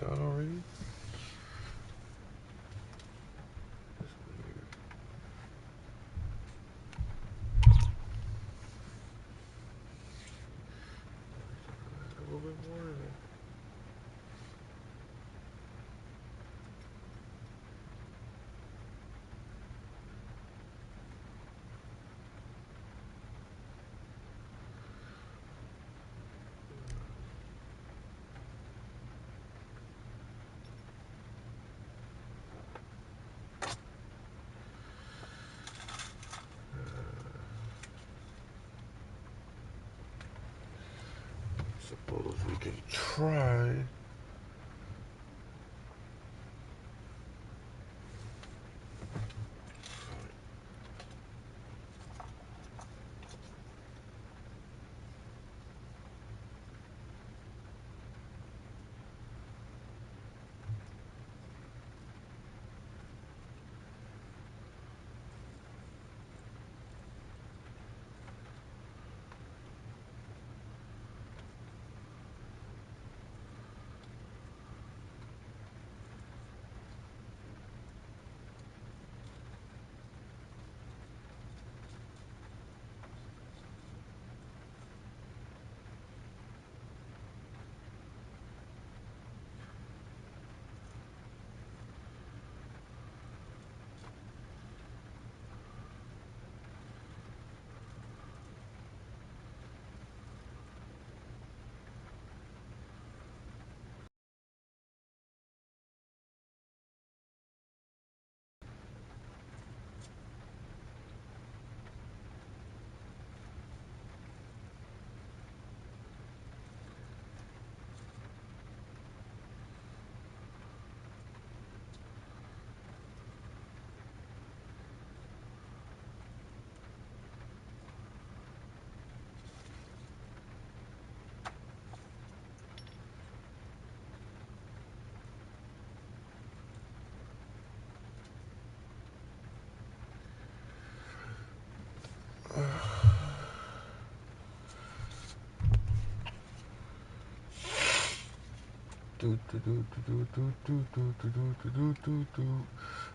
done already? A little bit more in there. Suppose we can try.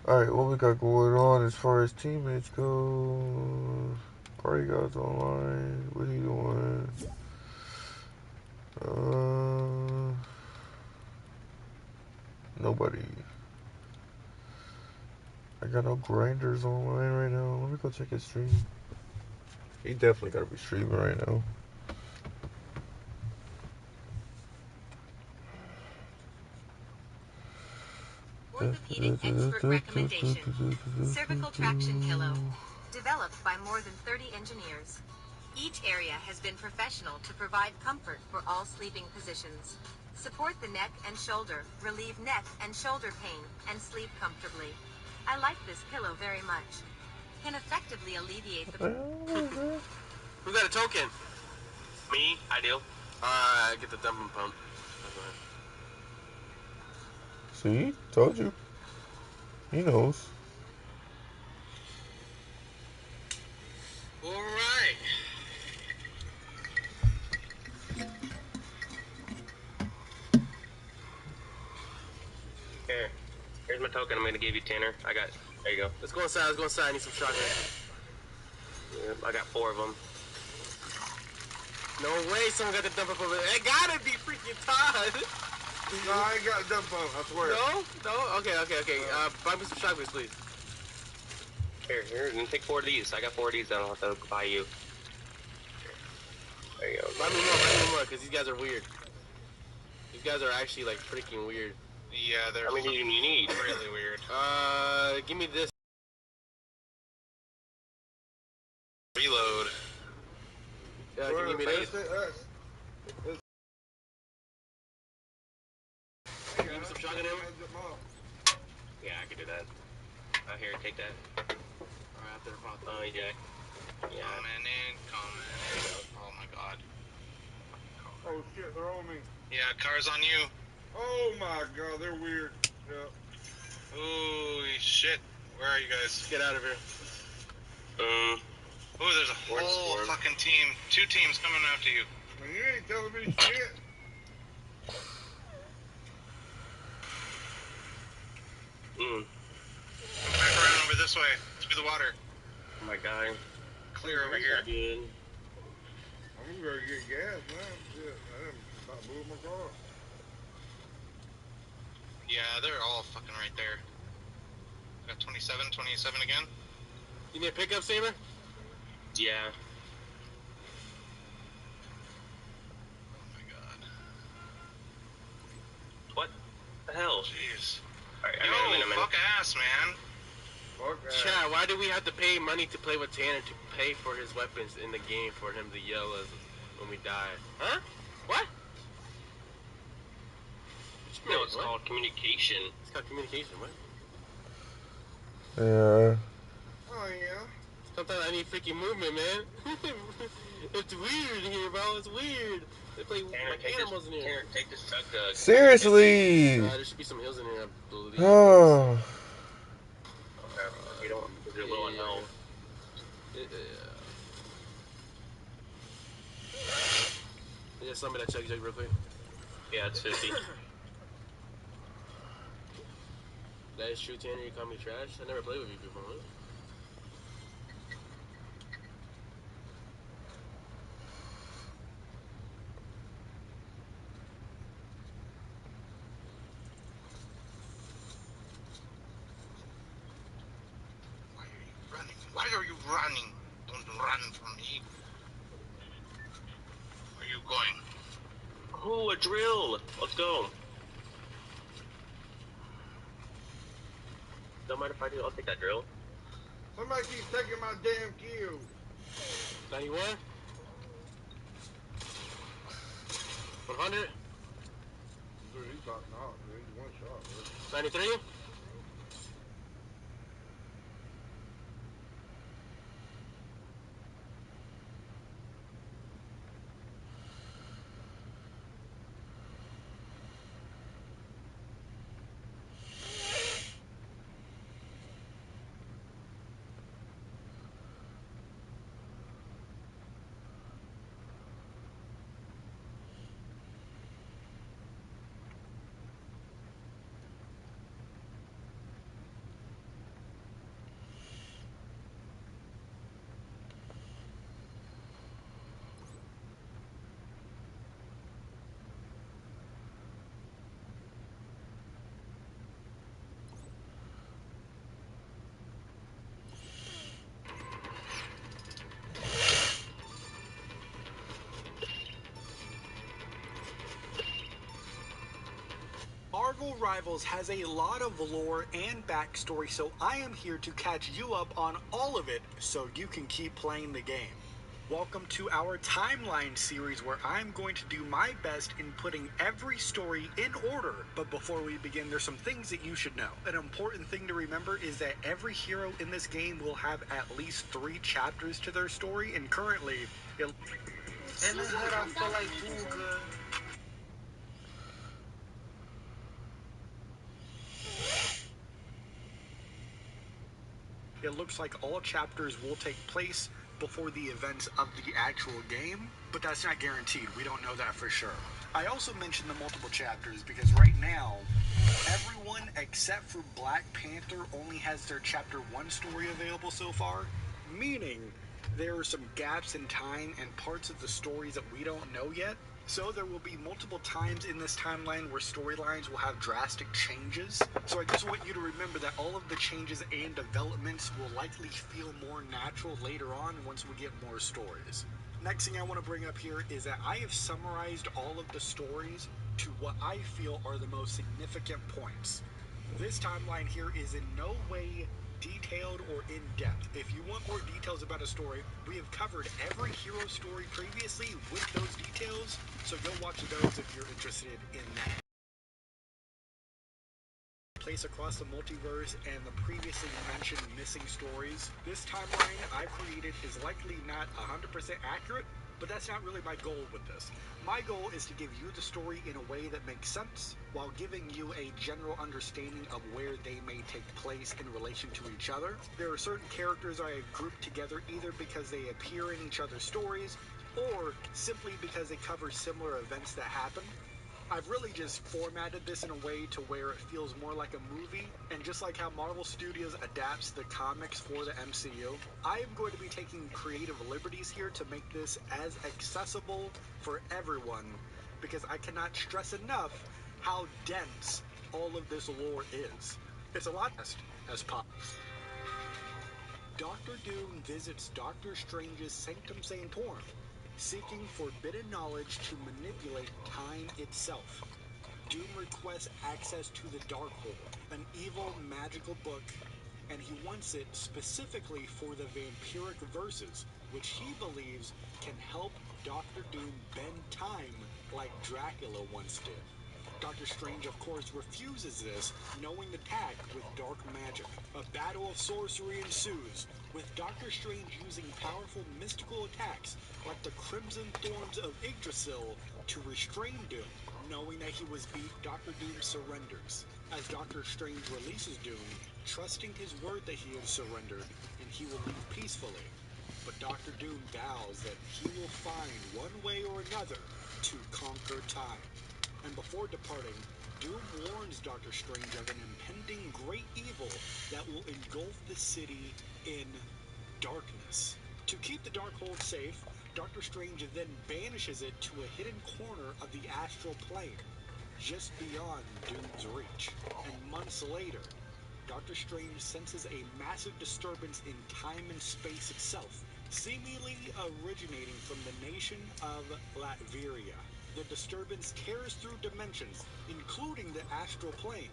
Alright, what we got going on as far as teammates go? Party guys online. What are you doing? Nobody. I got no grinders online right now. Let me go check his stream. He definitely gotta be streaming right now. Orthopedic expert recommendation. Cervical traction pillow. Developed by more than 30 engineers. Each area has been professional to provide comfort for all sleeping positions. Support the neck and shoulder, relieve neck and shoulder pain, and sleep comfortably. I like this pillow very much. Can effectively alleviate the... Who got a token? Me, I do. Alright, get the dumping pump. See? Told you. He knows. Alright. Here's my token. I'm gonna give you, Tanner. There you go. Let's go inside, I need some shotgun. Yep, I got 4 of them. No way someone got the dumping pump. It gotta be freaking Todd. No, I ain't got a dump pump, I swear. No? Okay. Buy me some shotguns, please. Here, and take 4 of these. I got 4 of these that I'll have to buy you. There you go. Buy me more, because these guys are weird. These guys are actually, like, freaking weird. Yeah, they're... How many do you need? Really weird. Give me this. Reload. Can you give me this? Give me some shotgun ammo? Yeah, I can do that. Here, take that. Alright, after the front. Oh, yeah. Coming. Oh my god. Oh shit, they're on me. Yeah, car's on you. Oh my god, they're weird. Yep. Holy shit. Where are you guys? Get out of here. Oh, there's a whole fucking team. 2 teams coming after you. Man, you ain't telling me shit. this way. Through the water. Oh my god. Clear over here. Dude. I'm gonna get gas now. Shit, I didn't stop moving my car. Yeah, they're all fucking right there. I got 27 again. You need a pickup, Saber? Yeah. Oh my god. What the hell? Jeez. Alright, Yo, I'm in. fuck ass, man. Fuck that. Chad, why do we have to pay money to play with Tanner to pay for his weapons in the game for him to yell us when we die? Huh? What? No, it's What? called communication. It's called communication, what? Yeah. Oh yeah. Sometimes I need freaking movement, man. It's weird here, bro. It's weird. They play Tanner, like take animals in here. Tanner, take this truck, Seriously. There should be some hills in here, I believe. Oh. You don't, because you're low on health. Yeah, somebody that chug real quick. Yeah, it's 50. That is true, Tanner. You call me trash. I never played with you before. Huh? Why are you running? Don't run from me. Where are you going? Oh, a drill! Let's go. Don't mind if I do. I'll take that drill. Somebody keeps taking my damn kill. 91? 100? Dude, he's top notch, dude. He's one shot, bro. 93? Marvel Rivals has a lot of lore and backstory, so I am here to catch you up on all of it so you can keep playing the game. Welcome to our timeline series where I'm going to do my best in putting every story in order. But before we begin, there's some things that you should know. An important thing to remember is that every hero in this game will have at least 3 chapters to their story, and currently it... And I feel like Booga. It looks like all chapters will take place before the events of the actual game, but that's not guaranteed. We don't know that for sure. I also mentioned the multiple chapters because right now, everyone except for Black Panther only has their Chapter 1 story available so far, meaning there are some gaps in time and parts of the stories that we don't know yet. So there will be multiple times in this timeline where storylines will have drastic changes. So I just want you to remember that all of the changes and developments will likely feel more natural later on once we get more stories. Next thing I want to bring up here is that I have summarized all of the stories to what I feel are the most significant points. This timeline here is in no way detailed or in-depth. If you want more details about a story, we have covered every hero story previously with those details, so go watch those if you're interested in that. Place across the multiverse and the previously mentioned missing stories. This timeline I've created is likely not 100% accurate, but that's not really my goal with this. My goal is to give you the story in a way that makes sense, while giving you a general understanding of where they may take place in relation to each other. There are certain characters I have grouped together either because they appear in each other's stories, or simply because they cover similar events that happen. I've really just formatted this in a way to where it feels more like a movie, and just like how Marvel Studios adapts the comics for the MCU, I am going to be taking creative liberties here to make this as accessible for everyone, because I cannot stress enough how dense all of this lore is. It's a lot as pop. Doctor Doom visits Doctor Strange's Sanctum Sanctorum, seeking forbidden knowledge to manipulate time itself. Doom requests access to the Darkhold, an evil magical book, and he wants it specifically for the vampiric verses, which he believes can help Doctor Doom bend time like Dracula once did. Doctor Strange, of course, refuses this, knowing the tact with dark magic. A battle of sorcery ensues, with Doctor Strange using powerful mystical attacks like the Crimson Thorns of Yggdrasil to restrain Doom. Knowing that he was beat, Doctor Doom surrenders. As Doctor Strange releases Doom, trusting his word that he has surrendered, and he will leave peacefully. But Doctor Doom vows that he will find one way or another to conquer time. And before departing, Doom warns Doctor Strange of an impending great evil that will engulf the city in darkness. To keep the Darkhold safe, Doctor Strange then banishes it to a hidden corner of the astral plane, just beyond Doom's reach. And months later, Doctor Strange senses a massive disturbance in time and space itself, seemingly originating from the nation of Latveria. The disturbance tears through dimensions, including the astral plane,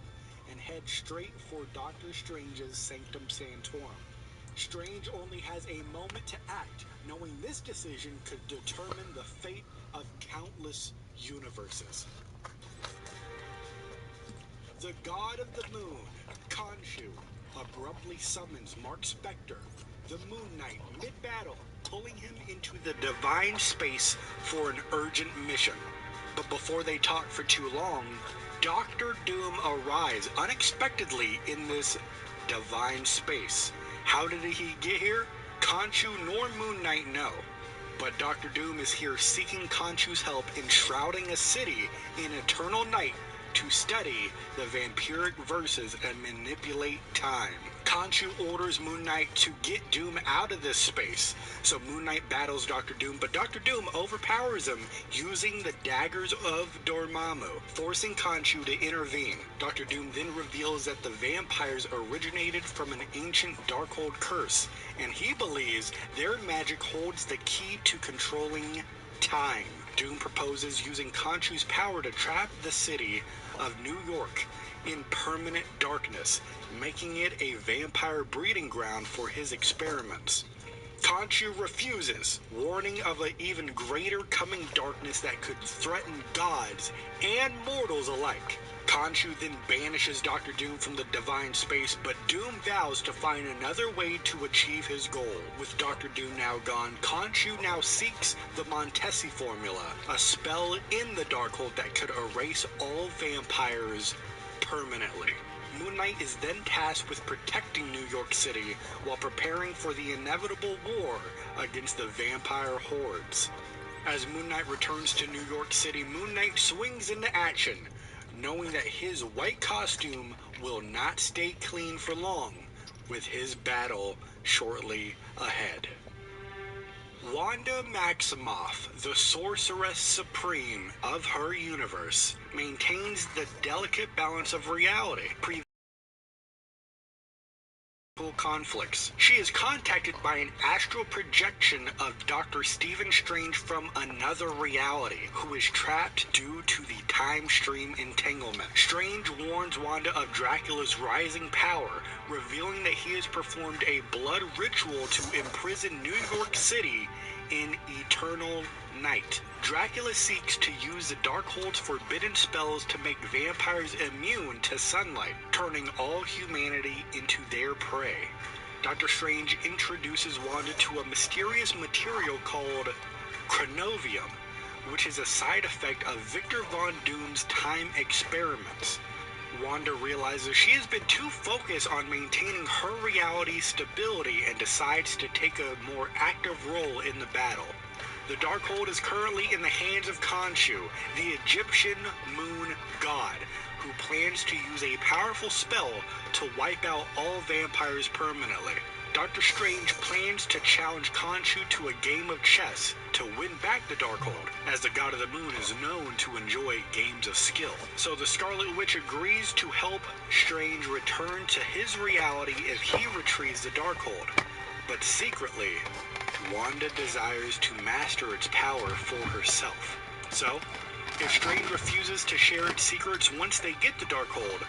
and heads straight for Doctor Strange's Sanctum Sanctorum. Strange only has a moment to act, knowing this decision could determine the fate of countless universes. The god of the moon, Khonshu, abruptly summons Mark Spector, the Moon Knight, mid-battle, pulling him into the divine space for an urgent mission. But before they talk for too long, Doctor Doom arrives unexpectedly in this divine space. How did he get here? Khonshu nor Moon Knight know. But Doctor Doom is here seeking Khonshu's help in shrouding a city in eternal night to study the vampiric verses and manipulate time. Khonshu orders Moon Knight to get Doom out of this space, so Moon Knight battles Doctor Doom, but Doctor Doom overpowers him using the daggers of Dormammu, forcing Khonshu to intervene. Doctor Doom then reveals that the vampires originated from an ancient Darkhold curse, and he believes their magic holds the key to controlling time. Doom proposes using Khonshu's power to trap the city of New York in permanent darkness, making it a vampire breeding ground for his experiments. Khonshu refuses, warning of an even greater coming darkness that could threaten gods and mortals alike. Khonshu then banishes Doctor Doom from the divine space, but Doom vows to find another way to achieve his goal. With Doctor Doom now gone, Khonshu now seeks the Montesi formula, a spell in the Darkhold that could erase all vampires permanently. Moon Knight is then tasked with protecting New York City while preparing for the inevitable war against the vampire hordes. As Moon Knight returns to New York City, Moon Knight swings into action, knowing that his white costume will not stay clean for long, with his battle shortly ahead. Wanda Maximoff, the Sorceress Supreme of her universe, maintains the delicate balance of reality, conflicts. She is contacted by an astral projection of Dr. Stephen Strange from another reality, who is trapped due to the time stream entanglement. Strange warns Wanda of Dracula's rising power, revealing that he has performed a blood ritual to imprison New York City in eternal night. Dracula seeks to use the Darkhold's forbidden spells to make vampires immune to sunlight, turning all humanity into their prey. Dr. Strange introduces Wanda to a mysterious material called Chronovium, which is a side effect of Victor Von Doom's time experiments. Wanda realizes she has been too focused on maintaining her reality's stability and decides to take a more active role in the battle. The Darkhold is currently in the hands of Khonshu, the Egyptian moon god, who plans to use a powerful spell to wipe out all vampires permanently. Dr. Strange plans to challenge Khonshu to a game of chess to win back the Darkhold, as the God of the Moon is known to enjoy games of skill. So the Scarlet Witch agrees to help Strange return to his reality if he retrieves the Darkhold. But secretly, Wanda desires to master its power for herself. So, if Strange refuses to share its secrets once they get the Darkhold,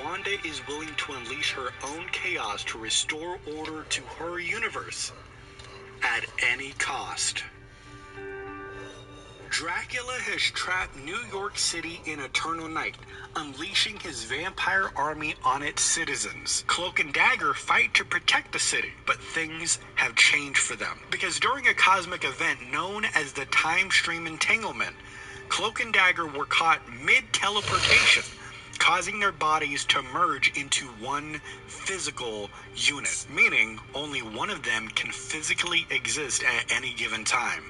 Wanda is willing to unleash her own chaos to restore order to her universe at any cost. Dracula has trapped New York City in eternal night, unleashing his vampire army on its citizens. Cloak and Dagger fight to protect the city, but things have changed for them. Because during a cosmic event known as the Time Stream Entanglement, Cloak and Dagger were caught mid-teleportation, causing their bodies to merge into one physical unit, meaning only one of them can physically exist at any given time.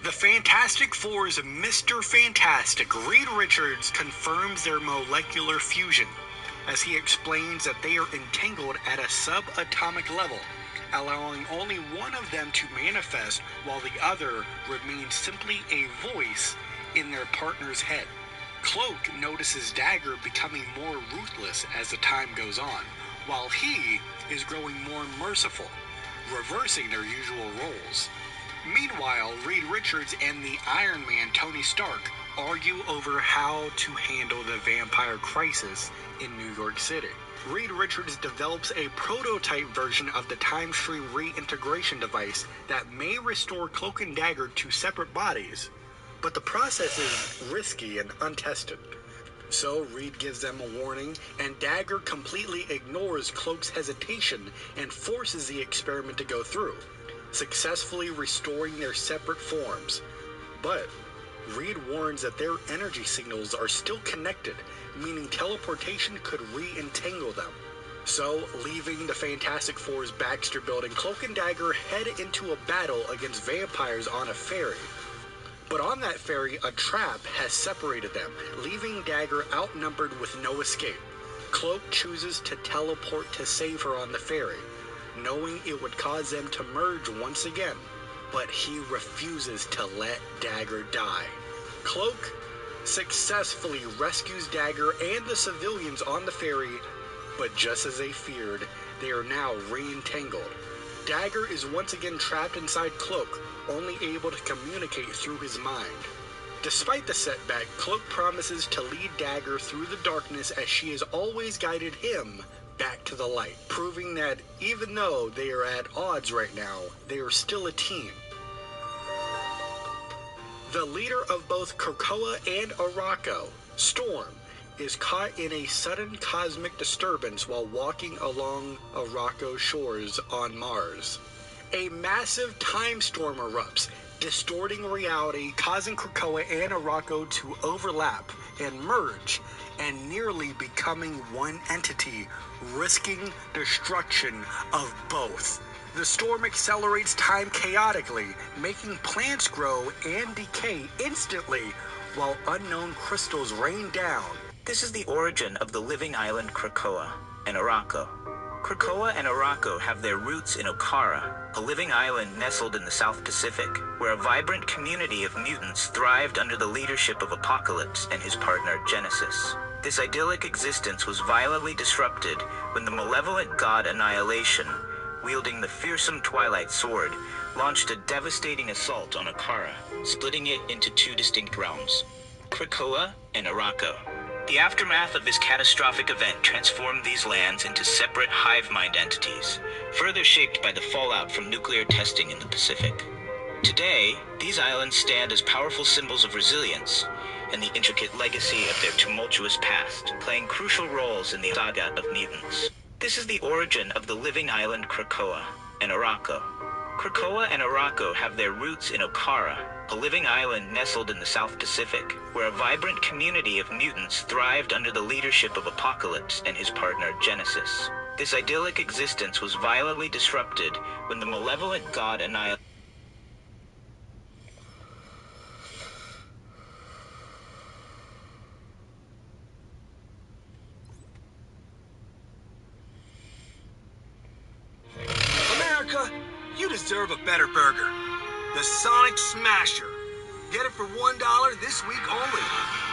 The Fantastic Four's Mr. Fantastic, Reed Richards, confirms their molecular fusion, as he explains that they are entangled at a subatomic level, allowing only one of them to manifest while the other remains simply a voice in their partner's head. Cloak notices Dagger becoming more ruthless as the time goes on, while he is growing more merciful, reversing their usual roles. Meanwhile, Reed Richards and the Iron Man, Tony Stark, argue over how to handle the vampire crisis in New York City. Reed Richards develops a prototype version of the Time Stream reintegration device that may restore Cloak and Dagger to separate bodies, but the process is risky and untested. So Reed gives them a warning, and Dagger completely ignores Cloak's hesitation and forces the experiment to go through, successfully restoring their separate forms. But Reed warns that their energy signals are still connected, meaning teleportation could re-entangle them. So, leaving the Fantastic Four's Baxter Building, Cloak and Dagger head into a battle against vampires on a ferry. But on that ferry, a trap has separated them, leaving Dagger outnumbered with no escape. Cloak chooses to teleport to save her on the ferry, knowing it would cause them to merge once again, but he refuses to let Dagger die. Cloak successfully rescues Dagger and the civilians on the ferry, but just as they feared, they are now re-entangled. Dagger is once again trapped inside Cloak, only able to communicate through his mind. Despite the setback, Cloak promises to lead Dagger through the darkness as she has always guided him back to the light, proving that even though they are at odds right now, they are still a team. The leader of both Krakoa and Arakko, Storm, is caught in a sudden cosmic disturbance while walking along Arakko's shores on Mars. A massive time storm erupts, distorting reality, causing Krakoa and Arakko to overlap and merge, and nearly becoming one entity, risking destruction of both. The storm accelerates time chaotically, making plants grow and decay instantly, while unknown crystals rain down. This is the origin of the living island Krakoa and Arakko. Krakoa and Arakko have their roots in Okara, a living island nestled in the South Pacific, where a vibrant community of mutants thrived under the leadership of Apocalypse and his partner Genesis. This idyllic existence was violently disrupted when the malevolent god Annihilation, wielding the fearsome Twilight Sword, launched a devastating assault on Okara, splitting it into two distinct realms, Krakoa and Arakko. The aftermath of this catastrophic event transformed these lands into separate hive mind entities, further shaped by the fallout from nuclear testing in the Pacific. Today, these islands stand as powerful symbols of resilience and the intricate legacy of their tumultuous past, playing crucial roles in the saga of mutants. This is the origin of the living island Krakoa and Arakko. Krakoa and Arakko have their roots in Okara, a living island nestled in the South Pacific, where a vibrant community of mutants thrived under the leadership of Apocalypse and his partner Genesis. This idyllic existence was violently disrupted when the malevolent god Annihilation. deserve a better burger. The Sonic Smasher. Get it for $1 this week only.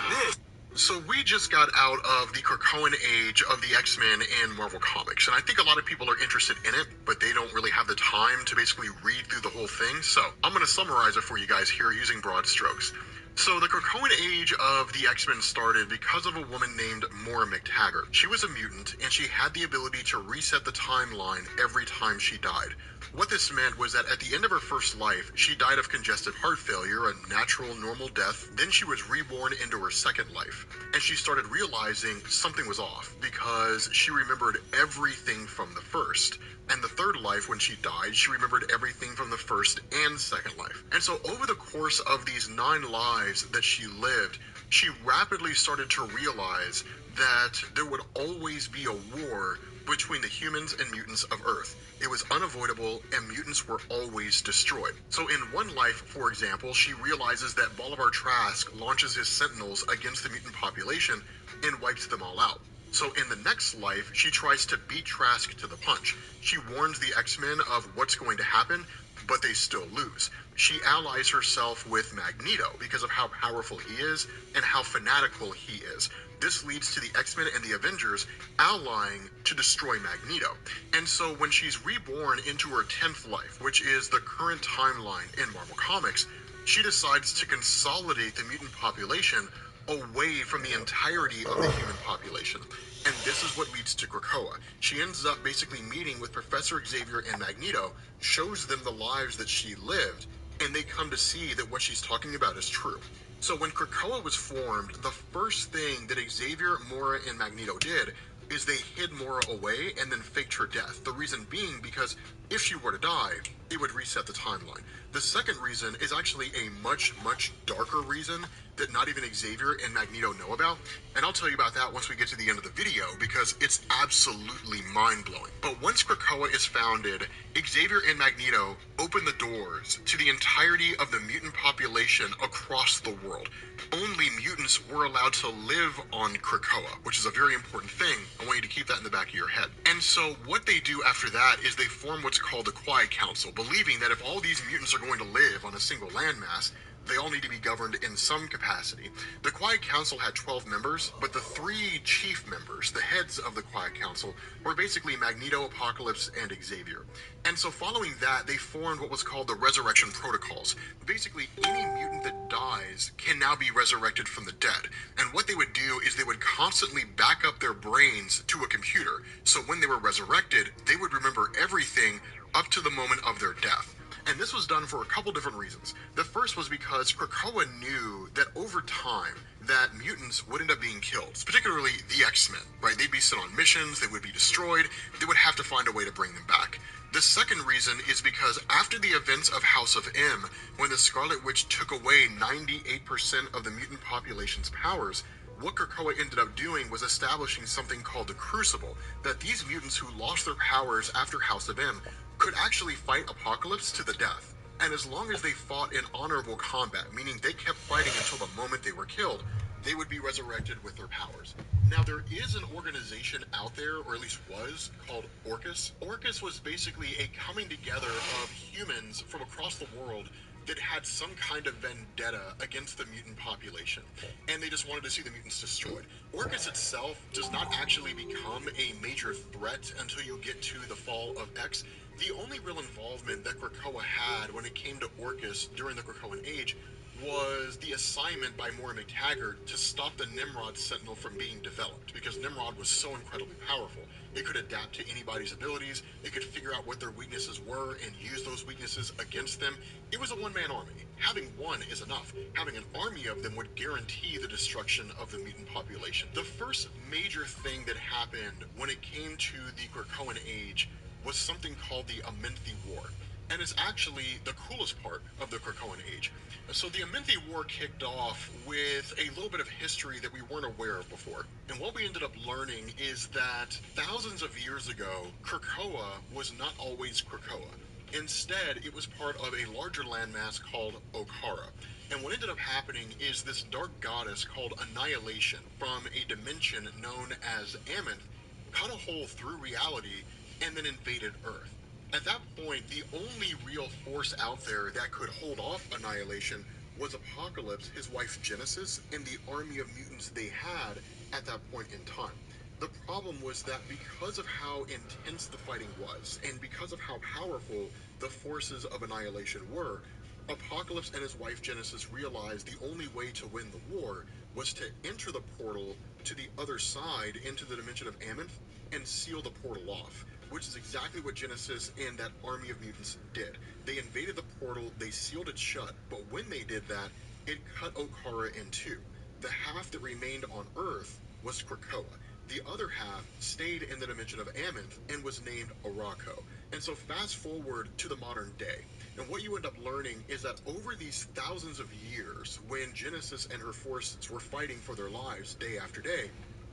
This. So we just got out of the Krakoan age of the X-Men and Marvel Comics, and I think a lot of people are interested in it, but they don't really have the time to basically read through the whole thing, so I'm going to summarize it for you guys here using broad strokes. So the Krakoan age of the X-Men started because of a woman named Moira McTaggart. She was a mutant, and she had the ability to reset the timeline every time she died. What this meant was that at the end of her first life, she died of congestive heart failure, a natural, normal death. Then she was reborn into her second life, and she started realizing something was off because she remembered everything from the first. And the third life, when she died, she remembered everything from the first and second life. And so over the course of these 9 lives that she lived, she rapidly started to realize that there would always be a war between the humans and mutants of Earth. It was unavoidable, and mutants were always destroyed. So in one life, for example, she realizes that Bolivar Trask launches his Sentinels against the mutant population and wipes them all out. So in the next life, she tries to beat Trask to the punch. She warns the X-Men of what's going to happen, but they still lose. She allies herself with Magneto because of how powerful he is and how fanatical he is. This leads to the X-Men and the Avengers allying to destroy Magneto. And so when she's reborn into her 10th life, which is the current timeline in Marvel Comics, she decides to consolidate the mutant population away from the entirety of the human population. And this is what leads to Krakoa. She ends up basically meeting with Professor Xavier and Magneto, shows them the lives that she lived, and they come to see that what she's talking about is true. So when Krakoa was formed, the first thing that Xavier, Moira, and Magneto did is they hid Moira away and then faked her death. The reason being because if she were to die, it would reset the timeline. The second reason is actually a much, much darker reason that not even Xavier and Magneto know about, and I'll tell you about that once we get to the end of the video because it's absolutely mind-blowing. But once Krakoa is founded, Xavier and Magneto open the doors to the entirety of the mutant population across the world. Only mutants were allowed to live on Krakoa, which is a very important thing. I want you to keep that in the back of your head. And so what they do after that is they form what's called the Quiet Council, believing that if all these mutants are going to live on a single landmass, they all need to be governed in some capacity. The Quiet Council had 12 members, but the 3 chief members, the heads of the Quiet Council, were basically Magneto, Apocalypse, and Xavier. And so following that, they formed what was called the Resurrection Protocols. Basically, any mutant that dies can now be resurrected from the dead. And what they would do is they would constantly back up their brains to a computer. So when they were resurrected, they would remember everything up to the moment of their death. And this was done for a couple different reasons. The first was because Krakoa knew that over time that mutants would end up being killed, particularly the X-Men, right? They'd be sent on missions, they would be destroyed, they would have to find a way to bring them back. The second reason is because after the events of House of M, when the Scarlet Witch took away 98% of the mutant population's powers, what Krakoa ended up doing was establishing something called the Crucible, that these mutants who lost their powers after House of M could actually fight Apocalypse to the death. And as long as they fought in honorable combat, meaning they kept fighting until the moment they were killed, they would be resurrected with their powers. Now, there is an organization out there, or at least was, called Orchis. Orchis was basically a coming together of humans from across the world that had some kind of vendetta against the mutant population, and they just wanted to see the mutants destroyed. Orchis itself does not actually become a major threat until you get to the fall of X. The only real involvement that Krakoa had when it came to Orchis during the Krakoan Age was the assignment by Moira McTaggart to stop the Nimrod Sentinel from being developed, because Nimrod was so incredibly powerful. It could adapt to anybody's abilities, it could figure out what their weaknesses were and use those weaknesses against them. It was a one-man army. Having one is enough. Having an army of them would guarantee the destruction of the mutant population. The first major thing that happened when it came to the Krakoan Age was something called the Amenthi War. And it's actually the coolest part of the Krakoan Age. So the Amenthi War kicked off with a little bit of history that we weren't aware of before. And what we ended up learning is that thousands of years ago, Krakoa was not always Krakoa. Instead, it was part of a larger landmass called Okara. And what ended up happening is this dark goddess called Annihilation from a dimension known as Amenth cut a hole through reality and then invaded Earth. At that point, the only real force out there that could hold off Annihilation was Apocalypse, his wife Genesis, and the army of mutants they had at that point in time. The problem was that because of how intense the fighting was, and because of how powerful the forces of Annihilation were, Apocalypse and his wife Genesis realized the only way to win the war was to enter the portal to the other side into the dimension of Amenth and seal the portal off, which is exactly what Genesis and that army of mutants did. They invaded the portal, they sealed it shut, but when they did that, it cut Okara in two. The half that remained on Earth was Krakoa. The other half stayed in the dimension of Amenth and was named Arakko. And so fast forward to the modern day, and what you end up learning is that over these thousands of years, when Genesis and her forces were fighting for their lives day after day,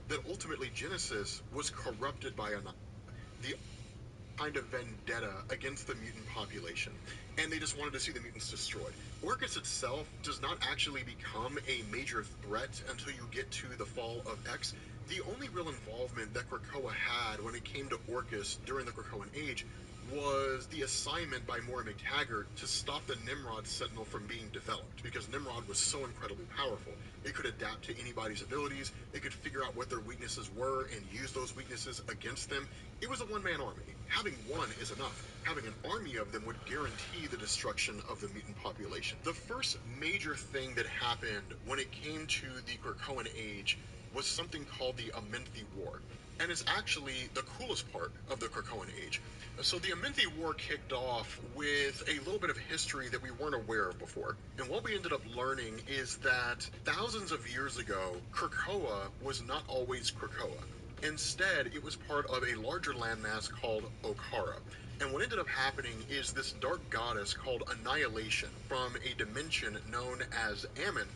that ultimately Genesis was corrupted by the kind of vendetta against the mutant population, and they just wanted to see the mutants destroyed. Orchis itself does not actually become a major threat until you get to the fall of X. The only real involvement that Krakoa had when it came to Orchis during the Krakoan Age was the assignment by Moira McTaggart to stop the Nimrod Sentinel from being developed, because Nimrod was so incredibly powerful. It could adapt to anybody's abilities, it could figure out what their weaknesses were and use those weaknesses against them. It was a one-man army. Having one is enough. Having an army of them would guarantee the destruction of the mutant population. The first major thing that happened when it came to the Krakoan Age was something called the Amenthi War, and is actually the coolest part of the Krakoan Age. So the Amenthi War kicked off with a little bit of history that we weren't aware of before. And what we ended up learning is that thousands of years ago, Krakoa was not always Krakoa. Instead, it was part of a larger landmass called Okara. And what ended up happening is this dark goddess called Annihilation from a dimension known as Ammon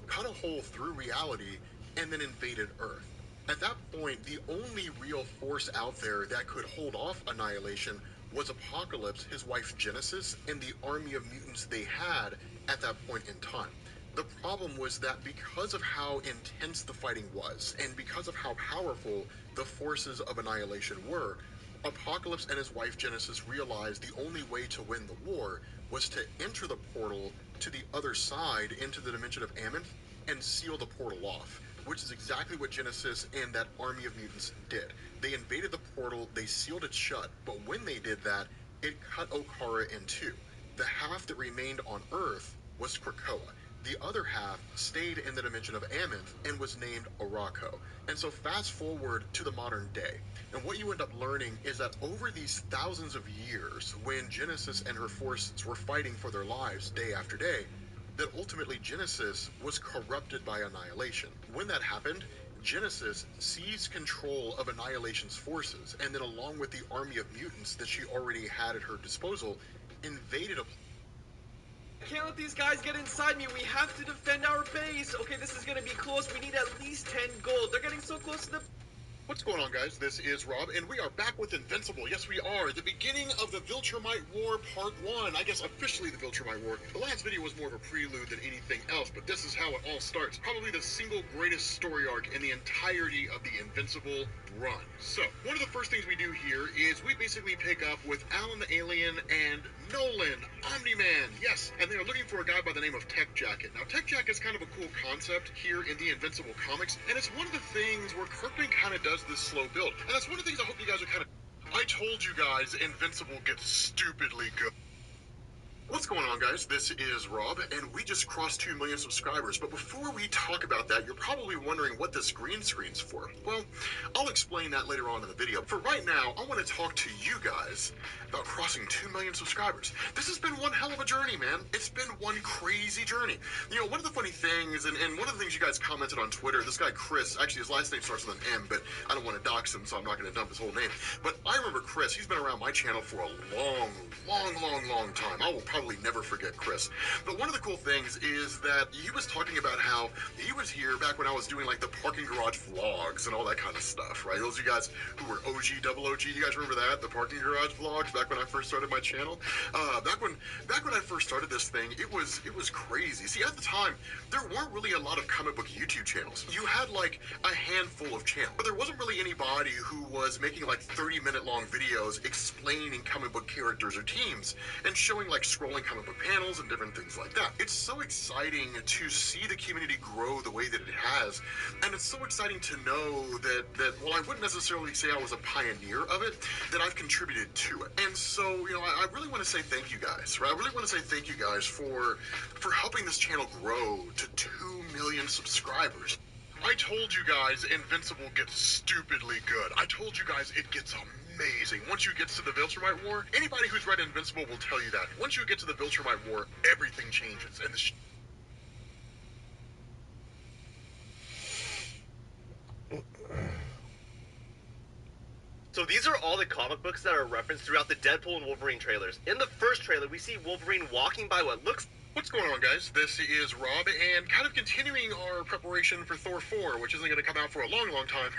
cut a hole through reality and then invaded Earth. At that point, the only real force out there that could hold off Annihilation was Apocalypse, his wife Genesis, and the army of mutants they had at that point in time. The problem was that because of how intense the fighting was, and because of how powerful the forces of Annihilation were, Apocalypse and his wife Genesis realized the only way to win the war was to enter the portal to the other side into the dimension of Amenth and seal the portal off, which is exactly what Genesis and that army of mutants did. They invaded the portal, they sealed it shut, but when they did that, it cut Okara in two. The half that remained on Earth was Krakoa. The other half stayed in the dimension of Amenth and was named Arakko. And so fast forward to the modern day, and what you end up learning is that over these thousands of years, when Genesis and her forces were fighting for their lives day after day, that ultimately Genesis was corrupted by Annihilation. When that happened, Genesis seized control of Annihilation's forces, and then along with the army of mutants that she already had at her disposal, invaded a... I can't let these guys get inside me. We have to defend our base. Okay, this is gonna be close. We need at least 10 gold. They're getting so close to the... What's going on, guys? This is Rob, and we are back with Invincible. Yes, we are. The beginning of the Viltrumite War Part 1. I guess officially the Viltrumite War. The last video was more of a prelude than anything else, but this is how it all starts. Probably the single greatest story arc in the entirety of the Invincible run. So, one of the first things we do here is we basically pick up with Alan the Alien and Nolan, Omni-Man. Yes, and they're looking for a guy by the name of Tech Jacket. Now, Tech Jacket is kind of a cool concept here in the Invincible comics, and it's one of the things where Kirkman kind of does this slow build. And that's one of the things I hope you guys are kind of... I told you guys Invincible gets stupidly good. What's going on, guys? This is Rob, and we just crossed 2 million subscribers. But before we talk about that, you're probably wondering what this green screen's for. Well, I'll explain that later on in the video. For right now, I want to talk to you guys about crossing 2 million subscribers. This has been one hell of a journey, man. It's been one crazy journey. You know, one of the funny things, and one of the things you guys commented on Twitter, this guy Chris, actually his last name starts with an M, but I don't want to dox him, so I'm not going to dump his whole name. But I remember Chris, he's been around my channel for a long time. I will probably never forget Chris. But one of the cool things is that he was talking about how he was here back when I was doing like the parking garage vlogs and all that kind of stuff, right? Those of you guys who were OG, double OG, you guys remember that? The parking garage vlogs back when I first started my channel? Back when I first started this thing, it was crazy. See, at the time, there weren't really a lot of comic book YouTube channels. You had like a handful of channels, but there wasn't really anybody who was making like 30-minute long videos explaining comic book characters or teams and showing like scrolling comic book panels and different things like that. It's so exciting to see the community grow the way that it has, and it's so exciting to know that while I wouldn't necessarily say I was a pioneer of it, that I've contributed to it. And so, you know, I really want to say thank you guys, right? I really want to say thank you guys for helping this channel grow to 2 million subscribers. I told you guys Invincible gets stupidly good. I told you guys it gets amazing. Once you get to the Viltrumite War, anybody who's read Invincible will tell you that. Once you get to the Viltrumite War, everything changes. And So these are all the comic books that are referenced throughout the Deadpool and Wolverine trailers. In the first trailer, we see Wolverine walking by what looks... What's going on, guys? This is Rob, and kind of continuing our preparation for Thor 4, which isn't going to come out for a long, long time.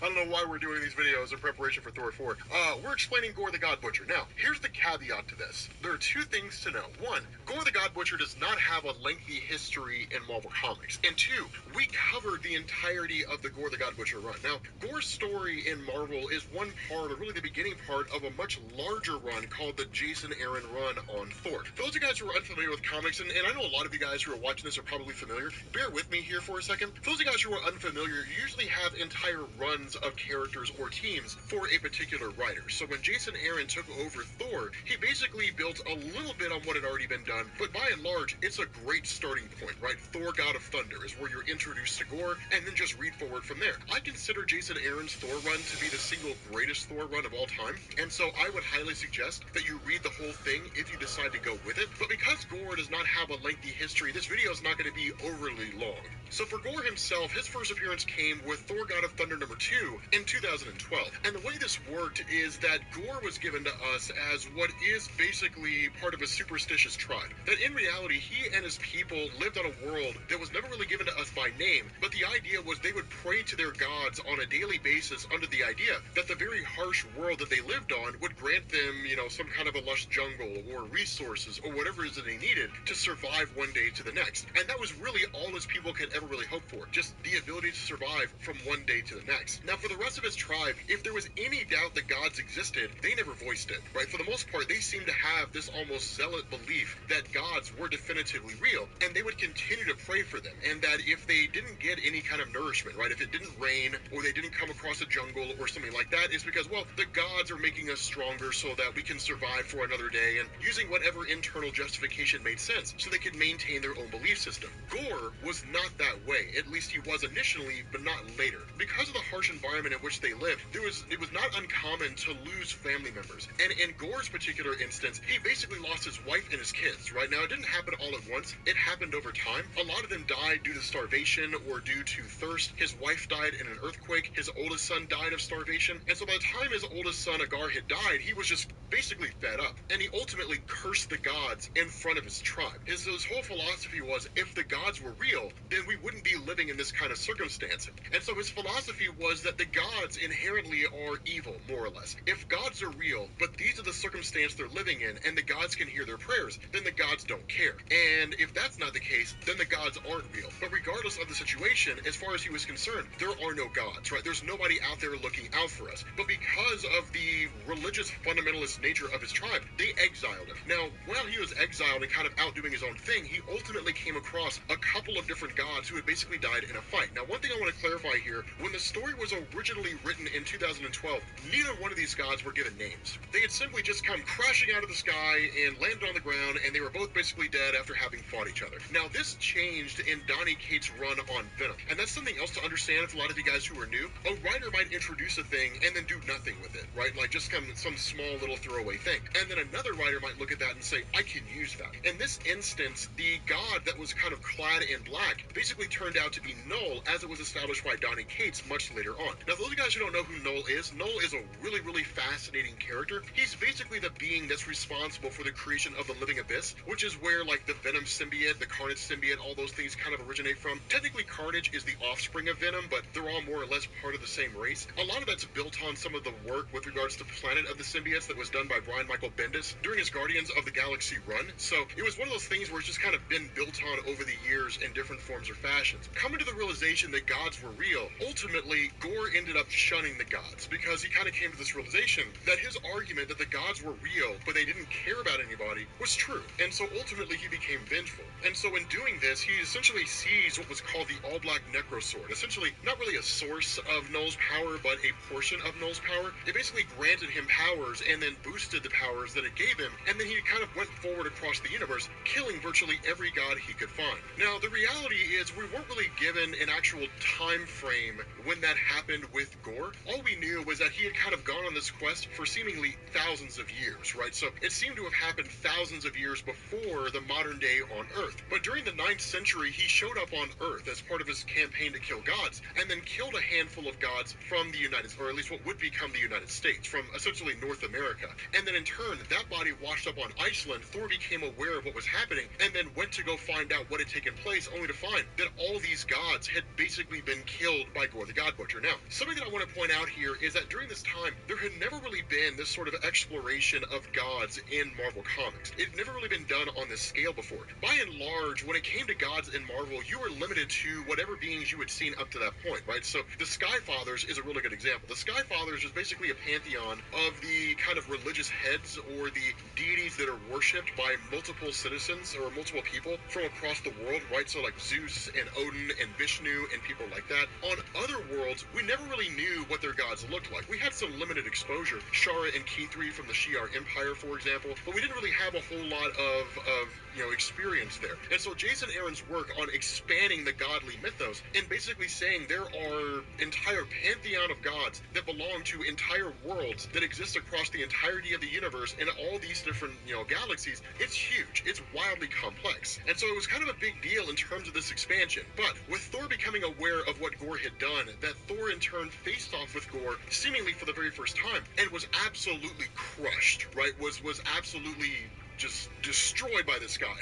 I don't know why we're doing these videos in preparation for Thor 4. We're explaining Gorr the God Butcher. Now, here's the caveat to this. There are 2 things to know. 1, Gorr the God Butcher does not have a lengthy history in Marvel Comics. And 2, we covered the entirety of the Gorr the God Butcher run. Now, Gorr's story in Marvel is one part, or really the beginning part, of a much larger run called the Jason Aaron run on Thor. For those of you guys who are unfamiliar with comics, and I know a lot of you guys who are watching this are probably familiar, bear with me here for a second. For those of you guys who are unfamiliar, you usually have entire runs of characters or teams for a particular writer. So when Jason Aaron took over Thor, he basically built a little bit on what had already been done, but by and large, it's a great starting point, right? Thor God of Thunder is where you're introduced to Gorr, and then just read forward from there. I consider Jason Aaron's Thor run to be the single greatest Thor run of all time, and so I would highly suggest that you read the whole thing if you decide to go with it. But because Gorr does not have a lengthy history, this video is not going to be overly long. So for Gorr himself, his first appearance came with Thor God of Thunder number 2 in 2012. And the way this worked is that Gorr was given to us as what is basically part of a superstitious tribe. That in reality, he and his people lived on a world that was never really given to us by name, but the idea was they would pray to their gods on a daily basis under the idea that the very harsh world that they lived on would grant them, you know, some kind of a lush jungle or resources or whatever it is that they needed to survive one day to the next. And that was really all his people could ever really hope for, just the ability to survive from one day to the next. Now, for the rest of his tribe, if there was any doubt that gods existed, they never voiced it, right? For the most part, they seemed to have this almost zealot belief that gods were definitively real, and they would continue to pray for them, and that if they didn't get any kind of nourishment, right, if it didn't rain, or they didn't come across a jungle or something like that, it's because, well, the gods are making us stronger so that we can survive for another day, and using whatever internal justification made sense so they could maintain their own belief system. Gorr was not that way. At least he was initially, but not later. Because of the harsh environment in which they lived, it was not uncommon to lose family members. And in Gorr's particular instance, he basically lost his wife and his kids, right? Now, it didn't happen all at once. It happened over time. A lot of them died due to starvation or due to thirst. His wife died in an earthquake. His oldest son died of starvation. And so by the time his oldest son, Agar, had died, he was just basically fed up. And he ultimately cursed the gods in front of his tribe. His whole philosophy was, if the gods were real, then we wouldn't be living in this kind of circumstance. And so his philosophy was that the gods inherently are evil, more or less. If gods are real, but these are the circumstance they're living in, and the gods can hear their prayers, then the gods don't care. And if that's not the case, then the gods aren't real. But regardless of the situation, as far as he was concerned, there are no gods, right? There's nobody out there looking out for us. But because of the religious fundamentalist nature of his tribe, they exiled him. Now, while he was exiled and kind of out doing his own thing, he ultimately came across a couple of different gods who had basically died in a fight. Now, one thing I want to clarify here, when the story was originally written in 2012, neither one of these gods were given names. They had simply just come crashing out of the sky and landed on the ground, and they were both basically dead after having fought each other. Now, this changed in Donny Cates' run on Venom, and that's something else to understand for a lot of you guys who are new. A writer might introduce a thing and then do nothing with it, right? Like just some small little throwaway thing. And then another writer might look at that and say, I can use that. In this instance, the god that was kind of clad in black basically turned out to be Null, as it was established by Donny Cates much later on. Now, for those of you guys who don't know who Null is a really, really fascinating character. He's basically the being that's responsible for the creation of the Living Abyss, which is where, like, the Venom symbiote, the Carnage symbiote, all those things kind of originate from. Technically, Carnage is the offspring of Venom, but they're all more or less part of the same race. A lot of that's built on some of the work with regards to Planet of the Symbiotes that was done by Brian Michael Bendis during his Guardians of the Galaxy run. So it was one of those things where it's just kind of been built on over the years in different forms or fashions. Coming to the realization that gods were real, ultimately, Gore ended up shunning the gods because he kind of came to this realization that his argument that the gods were real, but they didn't care about anybody, was true. And so ultimately he became vengeful. And so in doing this, he essentially seized what was called the All-Black Necrosword. Essentially, not really a source of Null's power, but a portion of Null's power. It basically granted him powers and then boosted the powers that it gave him, and then he kind of went forward across the universe, killing virtually every god he could find. Now, the reality is we weren't really given an actual time frame when that happened with Gore. All we knew was that he had kind of gone on this quest for seemingly thousands of years, right? So it seemed to have happened thousands of years before the modern day on Earth. But during the 9th century, he showed up on Earth as part of his campaign to kill gods, and then killed a handful of gods from the United, or at least what would become the United States, from essentially North America. And then in turn, that body washed up on Iceland. Thor became aware of what was happening, and then went to go find out what had taken place, only to find that all these gods had basically been killed by Gore the God Butcher. Now, something that I want to point out here is that during this time, there had never really been this sort of exploration of gods in Marvel Comics. It had never really been done on this scale before. By and large, when it came to gods in Marvel, you were limited to whatever beings you had seen up to that point, right? So the Sky Fathers is a really good example. The Sky Fathers is basically a pantheon of the kind of religious heads or the deities that are worshipped by multiple citizens or multiple people from across the world, right? So like Zeus and Odin and Vishnu and people like that. On other worlds, we never really knew what their gods looked like. We had some limited exposure. Shara and Kithri from the Shi'ar Empire, for example, but we didn't really have a whole lot of experience there. And so Jason Aaron's work on expanding the godly mythos and basically saying there are entire pantheon of gods that belong to entire worlds that exist across the entirety of the universe in all these different, galaxies, it's huge. It's wildly complex. And so it was kind of a big deal in terms of this expansion. But with Thor becoming aware of what Gore had done, that Thor in turn faced off with Gore seemingly for the very first time and was absolutely crushed, right? Was absolutely just destroyed by this guy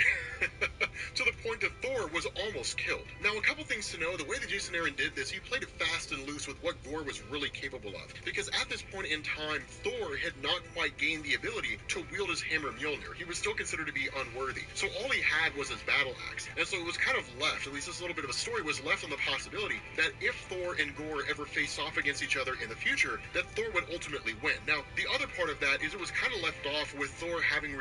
to the point that Thor was almost killed. Now, a couple things to know. The way that Jason Aaron did this, he played it fast and loose with what Gore was really capable of, because at this point in time, Thor had not quite gained the ability to wield his hammer Mjolnir. He was still considered to be unworthy, so all he had was his battle axe. And so it was kind of left, at least this little bit of a story was left on the possibility that if Thor and Gore ever face off against each other in the future, that Thor would ultimately win. Now, the other part of that is it was kind of left off with Thor having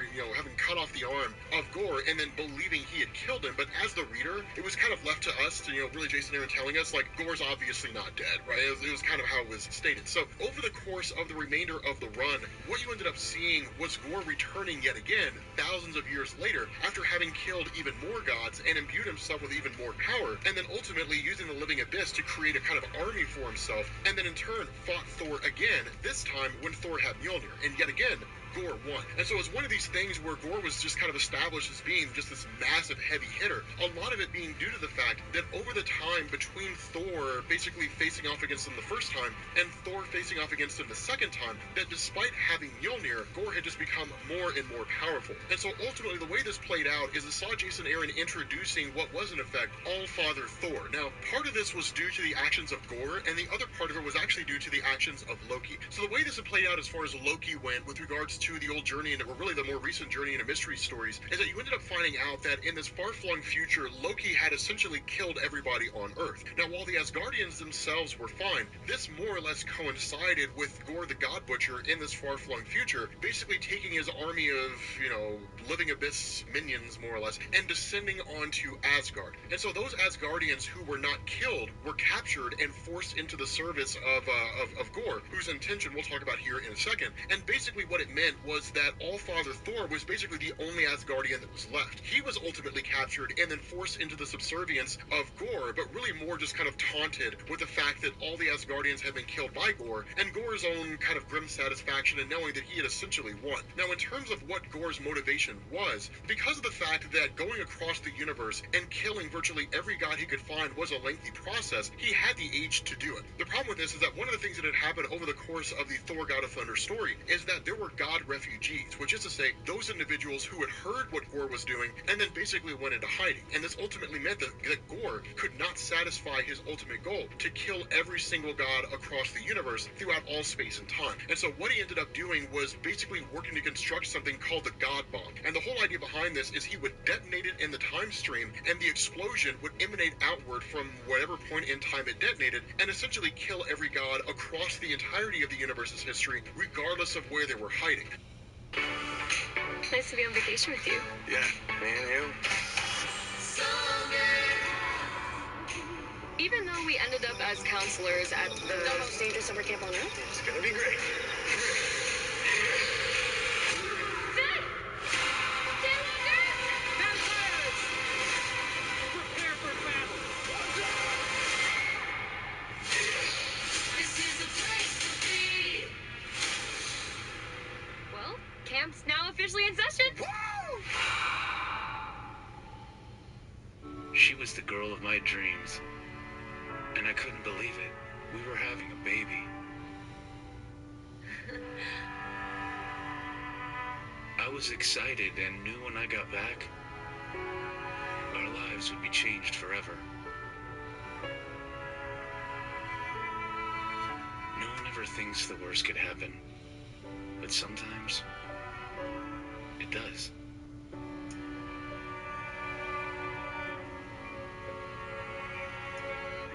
cut off the arm of Gore and then believing he had killed him. But as the reader, it was kind of left to us to, really Jason Aaron telling us, like, Gore's obviously not dead, right? It was kind of how it was stated. So over the course of the remainder of the run, what you ended up seeing was Gore returning yet again, thousands of years later, after having killed even more gods and imbued himself with even more power, and then ultimately using the Living Abyss to create a kind of army for himself, and then in turn fought Thor again, this time when Thor had Mjolnir, and yet again, Gore won. And so it was one of these things where Gore was just kind of established as being just this massive heavy hitter, a lot of it being due to the fact that over the time between Thor basically facing off against him the first time and Thor facing off against him the second time, that despite having Mjolnir, Gore had just become more and more powerful. And so ultimately the way this played out is it saw Jason Aaron introducing what was in effect All-Father Thor. Now, part of this was due to the actions of Gore, and the other part of it was actually due to the actions of Loki. So the way this had played out as far as Loki went with regards to the old journey, or really the more recent journey into mystery stories, is that you ended up finding out that in this far-flung future, Loki had essentially killed everybody on Earth. Now, while the Asgardians themselves were fine, this more or less coincided with Gore the God Butcher in this far-flung future, basically taking his army of, Living Abyss minions, more or less, and descending onto Asgard. And so those Asgardians who were not killed were captured and forced into the service of Gore, whose intention we'll talk about here in a second. And basically what it meant meant was that All-Father Thor was basically the only Asgardian that was left. He was ultimately captured and then forced into the subservience of Gorr, but really more just kind of taunted with the fact that all the Asgardians had been killed by Gorr, and Gorr's own kind of grim satisfaction in knowing that he had essentially won. Now, in terms of what Gorr's motivation was, because of the fact that going across the universe and killing virtually every god he could find was a lengthy process, he had the age to do it. The problem with this is that one of the things that had happened over the course of the Thor God of Thunder story is that there were god refugees, which is to say, those individuals who had heard what Gorr was doing and then basically went into hiding. And this ultimately meant that Gorr could not satisfy his ultimate goal, to kill every single god across the universe throughout all space and time. And so what he ended up doing was basically working to construct something called the God Bomb. And the whole idea behind this is he would detonate it in the time stream, and the explosion would emanate outward from whatever point in time it detonated, and essentially kill every god across the entirety of the universe's history, regardless of where they were hiding. Nice to be on vacation with you. Yeah, me and you. Even though we ended up as counselors at the most dangerous summer camp on Earth. It's gonna be great. Well, camp's now officially in session. She was the girl of my dreams, and I couldn't believe it. We were having a baby. I was excited and knew when I got back, our lives would be changed forever. No one ever thinks the worst could happen, but sometimes it does.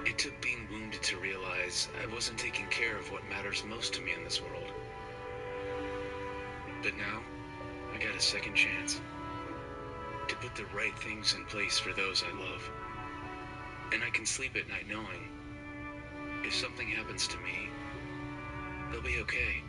It took being wounded to realize I wasn't taking care of what matters most to me in this world. But now, I got a second chance to put the right things in place for those I love. And I can sleep at night knowing if something happens to me, they'll be okay.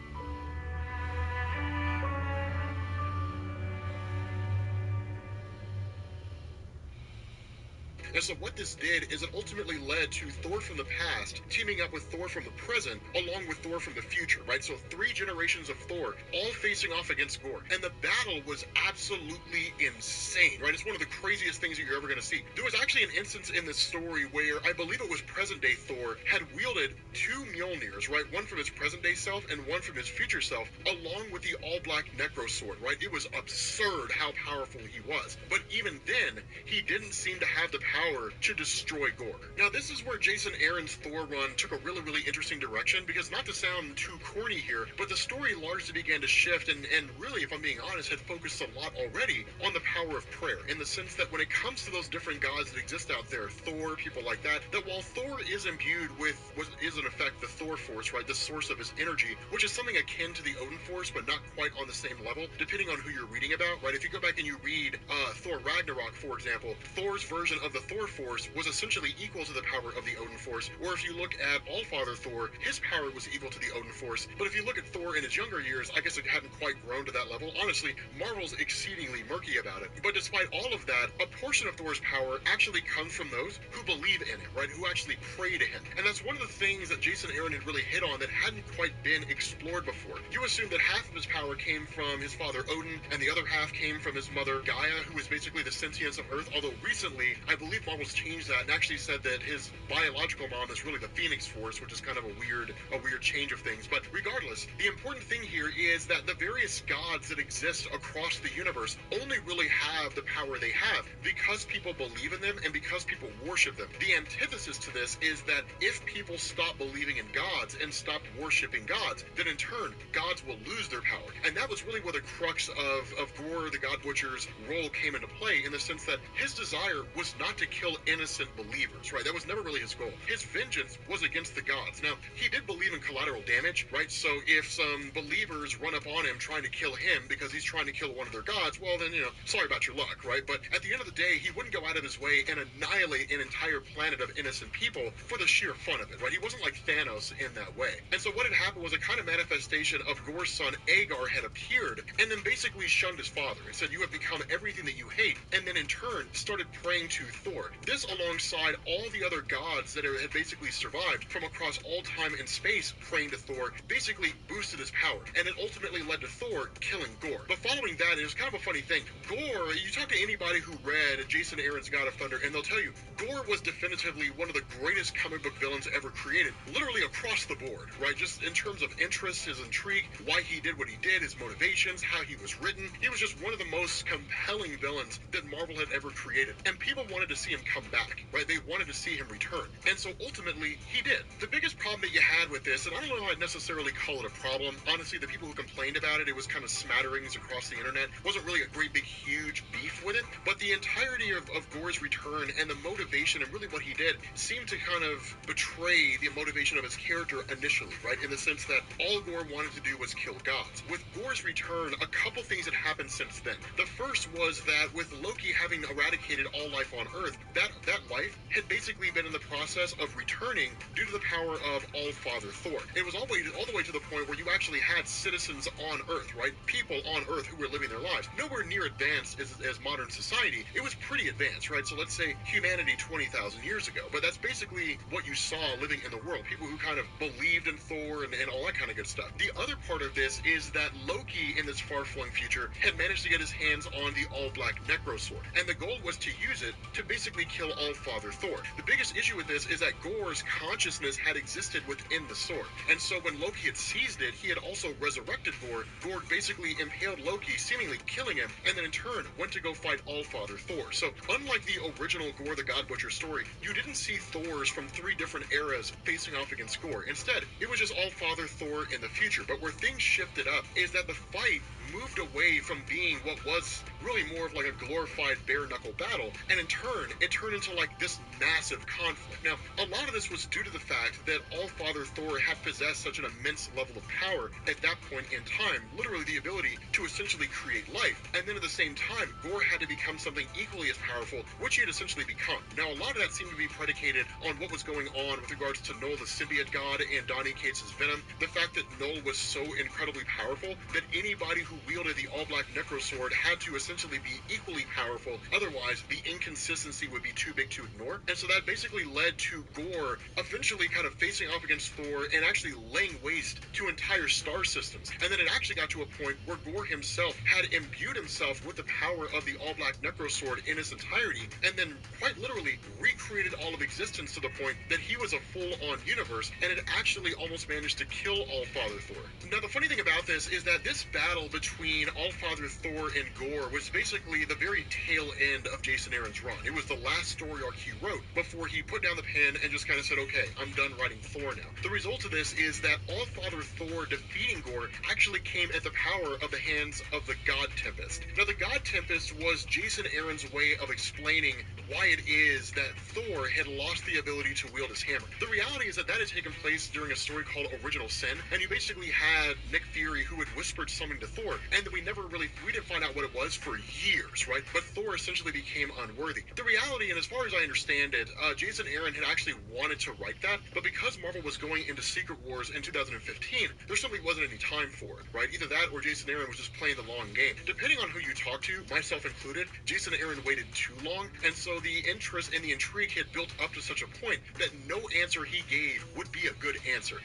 And so what this did is it ultimately led to Thor from the past teaming up with Thor from the present, along with Thor from the future, right? So 3 generations of Thor all facing off against Gorr. And the battle was absolutely insane, right? It's one of the craziest things that you're ever going to see. There was actually an instance in this story where I believe it was present-day Thor had wielded 2 Mjolnirs, right? One from his present-day self and one from his future self, along with the all-black Necro Sword, right? It was absurd how powerful he was. But even then, he didn't seem to have the power to destroy Gorr. Now, this is where Jason Aaron's Thor run took a really, really interesting direction, because not to sound too corny here, but the story largely began to shift and really, if I'm being honest, had focused a lot already on the power of prayer, in the sense that when it comes to those different gods that exist out there, Thor, people like that while Thor is imbued with what is in effect the Thor Force, right, the source of his energy, which is something akin to the Odin Force, but not quite on the same level, depending on who you're reading about, right? If you go back and you read Thor Ragnarok, for example, Thor's version of the Thor Force was essentially equal to the power of the Odin Force. Or if you look at All-Father Thor, his power was equal to the Odin Force. But if you look at Thor in his younger years, I guess it hadn't quite grown to that level. Honestly, Marvel's exceedingly murky about it. But despite all of that, a portion of Thor's power actually comes from those who believe in him, right? Who actually pray to him. And that's one of the things that Jason Aaron had really hit on that hadn't quite been explored before. You assume that half of his power came from his father Odin, and the other half came from his mother Gaia, who was basically the sentience of Earth, although recently, I believe Marvel's changed that and actually said that his biological mom is really the Phoenix Force, which is kind of a weird change of things. But regardless, the important thing here is that the various gods that exist across the universe only really have the power they have because people believe in them and because people worship them. The antithesis to this is that if people stop believing in gods and stop worshiping gods, then in turn, gods will lose their power. And that was really where the crux of Gorr, the God Butcher's role came into play, in the sense that his desire was not to kill innocent believers, right? That was never really his goal. His vengeance was against the gods. Now, he did believe in collateral damage, right? So if some believers run up on him trying to kill him because he's trying to kill one of their gods, well then, sorry about your luck, right? But at the end of the day, he wouldn't go out of his way and annihilate an entire planet of innocent people for the sheer fun of it, right? He wasn't like Thanos violence in that way. And so what had happened was a kind of manifestation of Gorr's son Agar had appeared and then basically shunned his father and said, "You have become everything that you hate," and then in turn started praying to Thor. This alongside all the other gods that had basically survived from across all time and space praying to Thor basically boosted his power, and it ultimately led to Thor killing Gorr. But following that, it was kind of a funny thing. Gorr, you talk to anybody who read Jason Aaron's God of Thunder, and they'll tell you Gorr was definitively one of the greatest comic book villains ever created, literally across the board, right? Just in terms of interest, his intrigue, why he did what he did, his motivations, how he was written. He was just one of the most compelling villains that Marvel had ever created. And people wanted to see him come back, right? They wanted to see him return. And so ultimately, he did. The biggest problem that you had with this, and I don't know if I'd necessarily call it a problem. Honestly, the people who complained about it was kind of smatterings across the internet. It wasn't really a great big huge beef with it. But the entirety of Gorr's return and the motivation and really what he did seemed to kind of betray the motivation of his character initially, right? In the sense that all Gorr wanted to do was kill gods. With Gorr's return, a couple things had happened since then. The first was that with Loki having eradicated all life on Earth, that life had basically been in the process of returning due to the power of All-Father Thor. It was all the way to the point where you actually had citizens on Earth, right? People on Earth who were living their lives. Nowhere near advanced as modern society. It was pretty advanced, right? So let's say humanity 20,000 years ago. But that's basically what you saw living in the world. People who kind of believed in Thor and all that kind of good stuff. The other part of this is that Loki, in this far-flung future, had managed to get his hands on the all-black Necrosword. And the goal was to use it to basically kill All-Father Thor. The biggest issue with this is that Gorr's consciousness had existed within the sword. And so when Loki had seized it, he had also resurrected Gorr. Gorr basically impaled Loki, seemingly killing him, and then in turn went to go fight All-Father Thor. So unlike the original Gorr the God Butcher story, you didn't see Thors from 3 different eras facing off against Gorr. Instead, it was just All-Father Thor in the future. But where things shifted up is that the fight moved away from being what was really more of like a glorified bare-knuckle battle, and in turn, it turned into like this massive conflict. Now, a lot of this was due to the fact that All-Father Thor had possessed such an immense level of power at that point in time, literally the ability to essentially create life, and then at the same time, Gorr had to become something equally as powerful, which he had essentially become. Now, a lot of that seemed to be predicated on what was going on with regards to Null the symbiote god and Donny Cates' Venom, the fact that Null was so incredibly powerful that anybody who wielded the all-black Necrosword had to essentially be equally powerful, otherwise the inconsistency would be too big to ignore. And so that basically led to Gorr eventually kind of facing off against Thor and actually laying waste to entire star systems. And then it actually got to a point where Gorr himself had imbued himself with the power of the all-black Necrosword in its entirety, and then quite literally recreated all of existence to the point that he was a full-on universe, and it actually almost managed to kill All-Father Thor. Now, the funny thing about this is that this battle between All-Father Thor and Gorr was basically the very tail end of Jason Aaron's run. It was the last story arc he wrote before he put down the pen and just kind of said, okay, I'm done writing Thor now. The result of this is that All-Father Thor defeating Gorr actually came at the power of the hands of the God Tempest. Now, the God Tempest was Jason Aaron's way of explaining why it is that Thor had lost the ability to wield his hammer. The reality is that had taken place during a story called Original Sin, and you basically had Nick Fury who had whispered something to Thor, and we didn't find out what it was for years, right? But Thor essentially became unworthy. The reality, and as far as I understand it, Jason Aaron had actually wanted to write that, but because Marvel was going into Secret Wars in 2015, there simply wasn't any time for it, right? Either that or Jason Aaron was just playing the long game. Depending on who you talk to, myself included, Jason Aaron waited too long, and so the interest and the intrigue had built up to such a point that no answer he gave would be a good answer.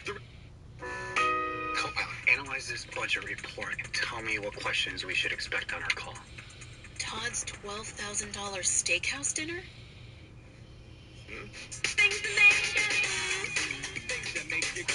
Co-pilot, analyze this budget report and tell me what questions we should expect on our call. Todd's $12,000 steakhouse dinner? Things that make you go.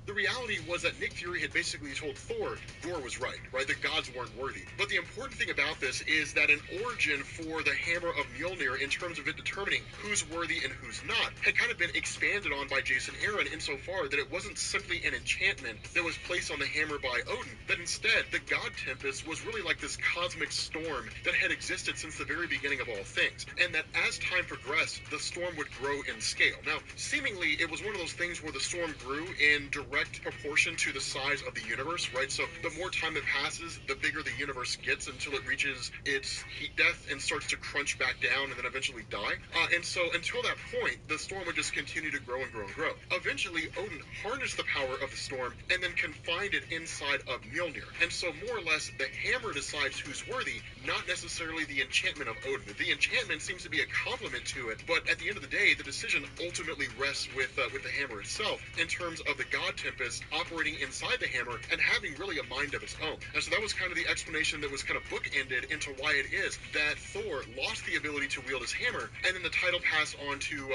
The reality was that Nick Fury had basically told Thor Gorr was right? The gods weren't worthy. But the important thing about this is that an origin for the Hammer of Mjolnir, in terms of it determining who's worthy and who's not, had kind of been expanded on by Jason Aaron insofar that it wasn't simply an enchantment that was placed on the hammer by Odin, that instead the god Tempest was really like this cosmic storm that had existed since the very beginning of all things, and that as time progressed, the storm would grow in scale. Now, seemingly, it was one of those things where the storm grew in direct proportion to the size of the universe, right? So the more time that passes, the bigger the universe gets until it reaches its heat death and starts to crunch back down and then eventually die. And so until that point, the storm would just continue to grow and grow and grow. Eventually, Odin harnessed the power of the storm and then confined it inside of Mjolnir. And so more or less, the hammer decides who's worthy, not necessarily the enchantment of Odin. The enchantment seems to be a complement to it, but at the end of the day, the decision ultimately rests with the hammer itself in terms of the god Tempest operating inside the hammer and having really a mind of its own. And so that was kind of the explanation that was kind of bookended into why it is that Thor lost the ability to wield his hammer, and then the title passed on to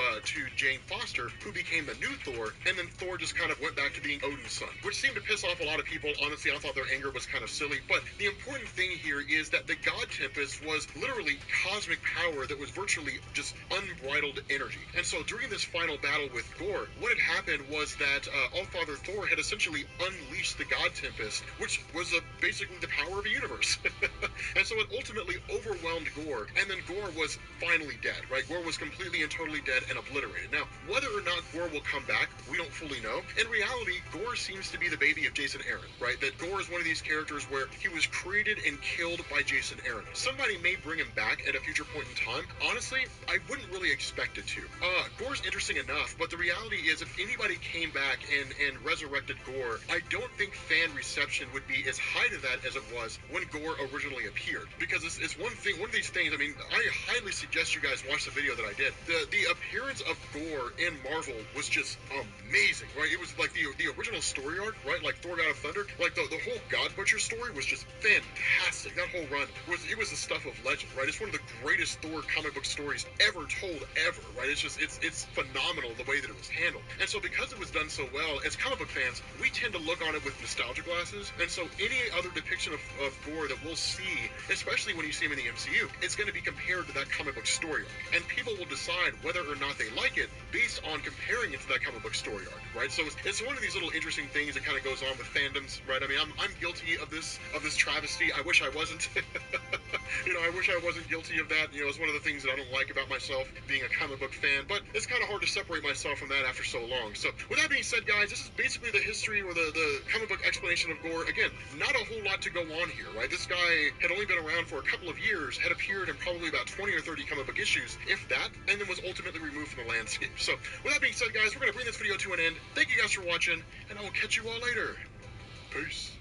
Jane Foster, who became the new Thor, and then Thor just kind of went back to being Odin's son, which seemed to piss off a lot of people. Honestly, I thought their anger was kind of silly, but the important thing here is that the god Tempest was literally cosmic power that was virtually just unbridled energy. And so during this final battle with Gorr, what had happened was that Allfather Thor had essentially unleashed the god Tempest, which was basically the power of a universe. And so it ultimately overwhelmed Gorr, and then Gorr was finally dead, right? Gorr was completely and totally dead and obliterated. Now, whether or not Gorr will come back, we don't fully know. In reality, Gorr seems to be the baby of Jason Aaron, right? That Gorr is one of these characters where he was created and killed by Jason Aaron. Somebody may bring him back at a future point in time. Honestly, I wouldn't really expect it to. Gorr's interesting enough, but the reality is if anybody came back and resurrected Gorr, I don't think fan reception would be as high to that as it was when Gorr originally appeared. Because it's one of these things, I mean, I highly suggest you guys watch the video that I did. The appearance of Gorr in Marvel was just amazing, right? It was like the original story arc, right? Like Thor God of Thunder, like the whole God Butcher story was just fantastic. That whole run was the stuff of legend, right? It's one of the greatest Thor comic book stories ever told, ever, right? It's phenomenal the way that it was handled. And so because it was done so well, as comic book fans, we tend to look on it with nostalgia glasses. And so any other depiction of Gorr that we'll see, especially when you see him in the MCU, it's going to be compared to that comic book story arc. And people will decide whether or not they like it based on comparing it to that comic book story arc, right? So it's one of these little interesting things that kind of goes on with fandoms, right? I mean, I'm guilty of this travesty. I wish I wasn't. I wish I wasn't guilty of that. It's one of the things that I don't like about myself, being a comic book fan, but it's kind of hard to separate myself from that after so long. So with that being said, guys, this is basically the history or the comic book explanation of Gorr. Again, not a whole lot to go on here, right? This guy had only been around for a couple of years, had appeared in probably about 20 or 30 comic book issues, if that, and then was ultimately removed from the landscape. So with that being said, guys, we're going to bring this video to an end. Thank you guys for watching, and I will catch you all later. Peace.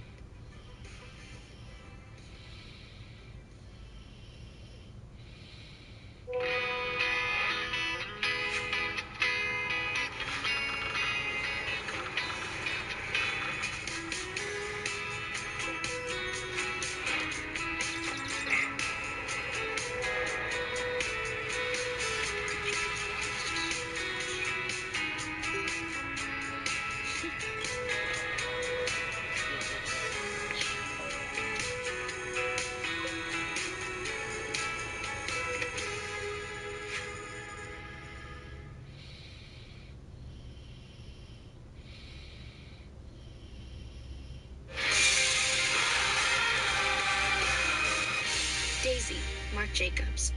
Daisy, Mark Jacobs.